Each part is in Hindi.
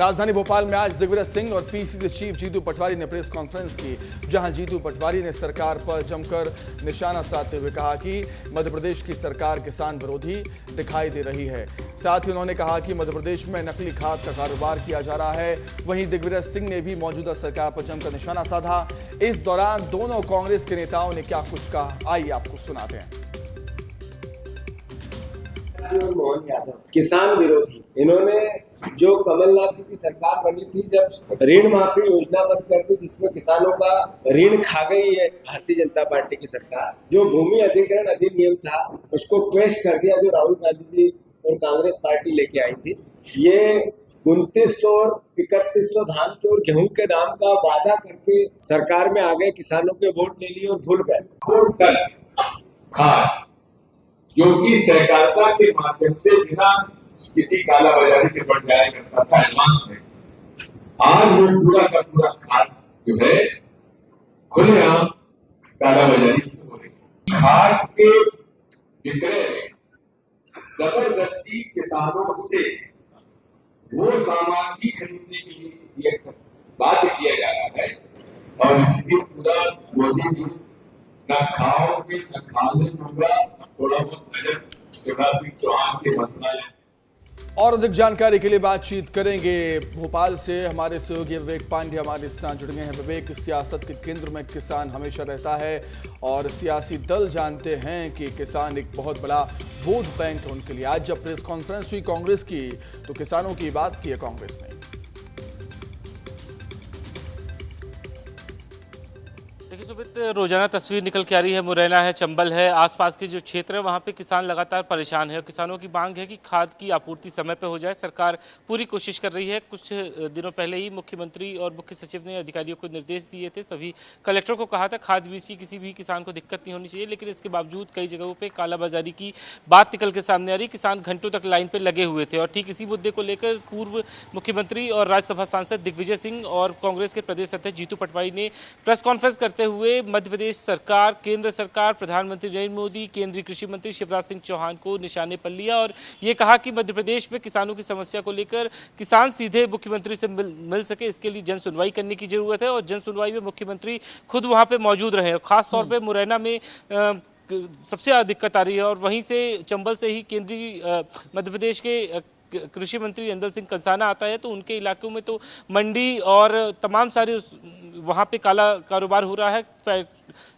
राजधानी भोपाल में आज दिग्विजय सिंह और पीसीसी चीफ जीतू पटवारी ने प्रेस कॉन्फ्रेंस की, जहां जीतू पटवारी ने सरकार पर जमकर निशाना साधते हुए कहा कि मध्य प्रदेश की सरकार किसान विरोधी दिखाई दे रही है। साथ ही उन्होंने कहा कि मध्य प्रदेश में नकली खाद का कारोबार किया जा रहा है। वहीं दिग्विजय सिंह ने भी मौजूदा सरकार पर जमकर निशाना साधा। इस दौरान दोनों कांग्रेस के नेताओं ने क्या कुछ कहा, आइए आपको सुनाते हैं। मोहन यादव किसान विरोधी, इन्होंने जो कमलनाथ जी की सरकार बनी थी जब ऋण माफी योजना बंद कर दी, जिसमें किसानों का ऋण खा गई है भारतीय जनता पार्टी की सरकार। जो भूमि अधिग्रहण अधिनियम था उसको पेश कर दिया, जो राहुल गांधी जी और कांग्रेस पार्टी लेके आई थी। ये 2900 और 3100 धान के और गेहूं के दाम का वादा करके सरकार में आ गए, किसानों के वोट ले लिए और भूल गए। खाद जो कि सहकारिता के माध्यम से बिना किसी काला बाजारी के बढ़ जाया करता था एडवांस में, आज वो पूरा का पूरा खाद जो है खुलेआम काला बाजारी से हो रही। खाद के विक्रय में जबरदस्ती किसानों से वो सामग्री खरीदने के लिए बाध्य किया जा रहा है और इसलिए पूरा मोदी जी न खाओगे न खाने दूंगा, थोड़ा बहुत नजर शिवराज सिंह चौहान के मंत्रालय। और अधिक जानकारी के लिए बातचीत करेंगे भोपाल से हमारे सहयोगी विवेक पांडे हमारे साथ जुड़ गए हैं। विवेक, सियासत के केंद्र में किसान हमेशा रहता है और सियासी दल जानते हैं कि किसान एक बहुत बड़ा वोट बैंक है उनके लिए। आज जब प्रेस कॉन्फ्रेंस हुई कांग्रेस की तो किसानों की बात की है कांग्रेस ने। देखिए सुमित, रोजाना तस्वीर निकल के आ रही है, मुरैना है, चंबल है, आसपास के जो क्षेत्र है वहाँ पे किसान लगातार परेशान है और किसानों की मांग है कि खाद की आपूर्ति समय पे हो जाए। सरकार पूरी कोशिश कर रही है। कुछ दिनों पहले ही मुख्यमंत्री और मुख्य सचिव ने अधिकारियों को निर्देश दिए थे, सभी कलेक्टरों को कहा था खाद बीज की किसी भी किसान को दिक्कत नहीं होनी चाहिए, लेकिन इसके बावजूद कई जगहों पर कालाबाजारी की बात निकल के सामने आ रही। किसान घंटों तक लाइन पर लगे हुए थे और ठीक इसी मुद्दे को लेकर पूर्व मुख्यमंत्री और राज्यसभा सांसद दिग्विजय सिंह और कांग्रेस के प्रदेश अध्यक्ष जीतू पटवारी ने प्रेस कॉन्फ्रेंस करते हुए मध्य प्रदेश सरकार, केंद्र सरकार, प्रधानमंत्री नरेंद्र मोदी, केंद्रीय कृषि मंत्री शिवराज सिंह चौहान को निशाने पर लिया और ये कहा कि मध्य प्रदेश में किसानों की समस्या को लेकर किसान सीधे मुख्यमंत्री से मिल सके, इसके लिए जन सुनवाई करने की जरूरत है और जन सुनवाई में मुख्यमंत्री खुद वहां पे मौजूद रहे। और खास तौर पे मुरैना में सबसे ज्यादा दिक्कत आ रही है और वहीं से चंबल से ही केंद्रीय मध्य प्रदेश के कृषि मंत्री नंदन सिंह कंसाना आता है, तो उनके इलाकों में तो मंडी और तमाम सारे वहाँ पे काला कारोबार हो रहा है।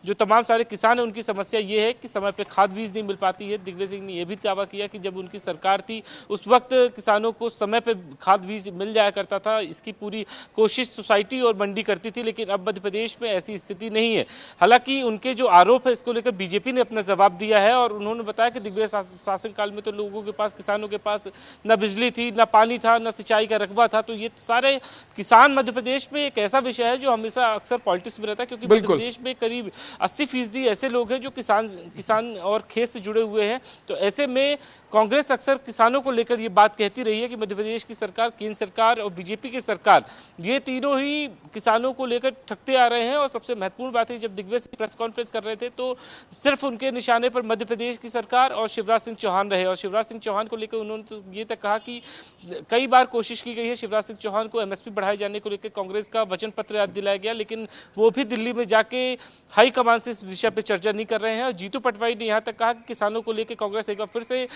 जो तमाम सारे किसान हैं उनकी समस्या ये है कि समय पे खाद बीज नहीं मिल पाती है। दिग्विजय सिंह ने यह भी दावा किया कि जब उनकी सरकार थी उस वक्त किसानों को समय पे खाद बीज मिल जाया करता था, इसकी पूरी कोशिश सोसाइटी और मंडी करती थी, लेकिन अब मध्य प्रदेश में ऐसी स्थिति नहीं है। हालांकि उनके जो आरोप है इसको लेकर बीजेपी ने अपना जवाब दिया है और उन्होंने बताया कि दिग्विजय शासनकाल में तो लोगों के पास, किसानों के पास न बिजली थी, न पानी था, न सिंचाई का रकबा था। तो ये सारे किसान मध्य प्रदेश में एक ऐसा विषय है जो हमेशा अक्सर पॉलिटिक्स में रहता है, क्योंकि मध्य प्रदेश में करीब 80% ऐसे लोग हैं जो किसान और खेत से जुड़े हुए हैं। तो ऐसे में कांग्रेस अक्सर किसानों को लेकर ये बात कहती रही है कि मध्य प्रदेश की सरकार, केंद्र सरकार और बीजेपी की सरकार, ये तीनों ही किसानों को लेकर ठगते आ रहे हैं। और सबसे महत्वपूर्ण बात है, जब दिग्विजय सिंह प्रेस कॉन्फ्रेंस कर रहे थे तो सिर्फ उनके निशाने पर मध्य प्रदेश की सरकार और शिवराज सिंह चौहान रहे और शिवराज सिंह चौहान को लेकर उन्होंने तो ये तक कहा कि कई बार कोशिश की गई है शिवराज सिंह चौहान को एमएसपी बढ़ाए जाने को लेकर, कांग्रेस का वचन पत्र याद दिलाया गया, लेकिन वो भी दिल्ली में जाके हाई कमान से इस विषय पे चर्चा नहीं कर रहे हैं। और जीतू पटवारी ने यहां तक कहा कि किसानों को लेकर कांग्रेस एक बार फिर से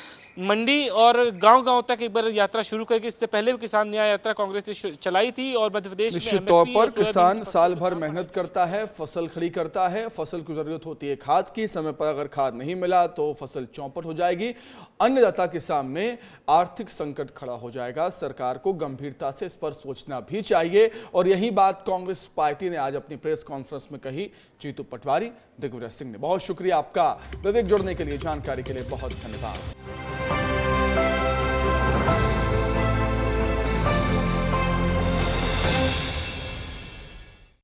मंडी और गांव-गांव तक एक बार यात्रा शुरू करेगी। इससे पहले भी किसान न्याय यात्रा कांग्रेस ने चलाई थी और मध्य प्रदेश में निश्चित तौर पर किसान साल भर मेहनत करता है, फसल खड़ी करता है, फसल की जरूरत होती है खाद की, समय पर अगर खाद नहीं मिला तो फसल चौपट हो जाएगी, अन्नदाता के सामने आर्थिक संकट खड़ा हो जाएगा। सरकार को गंभीरता से इस पर सोचना भी चाहिए और यही बात कांग्रेस पार्टी ने आज अपनी प्रेस कॉन्फ्रेंस में कही। जीतू पटवारी, दिग्विजय सिंह ने बहुत शुक्रिया आपका विवेक, जुड़ने के लिए, जानकारी के लिए बहुत धन्यवाद।